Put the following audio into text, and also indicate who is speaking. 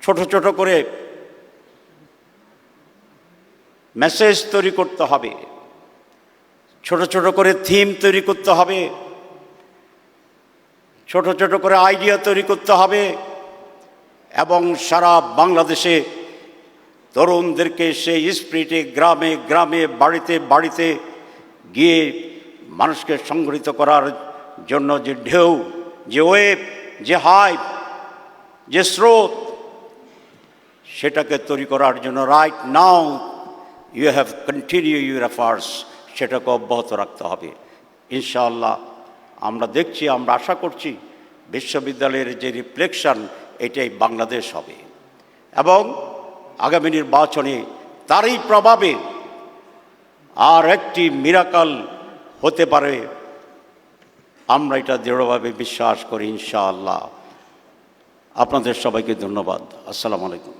Speaker 1: ছোট ছোট করে মেসেজ তৈরি করতে হবে, ছোট ছোট করে থিম তৈরি করতে হবে, ছোট ছোট করে আইডিয়া তৈরি করতে হবে এবং সারা বাংলাদেশে তরুণদেরকে সেই স্পিরিটে গ্রামে গ্রামে বাড়িতে বাড়িতে গিয়ে মানুষকে সংগঠিত করার জন্য যে ঢেউ, যে ওয়েভ, যে হাইপ, যে স্রোত, সেটাকে তৈরি করার জন্য right now you have continue your efforts, সেটাকে অব্যাহত রাখতে হবে। ইনশাআল্লাহ আমরা দেখছি, আমরা আশা করছি বিশ্ববিদ্যালয়ের যে রিফ্লেকশন এটাই বাংলাদেশ হবে এবং আগামী নির্বাচনে তারই প্রভাবে আর একটি মিরাকল হতে পারে, আমরা এটা দৃঢ়ভাবে বিশ্বাস করি ইনশাআল্লাহ। আপনাদের সবাইকে ধন্যবাদ। আসসালামু আলাইকুম।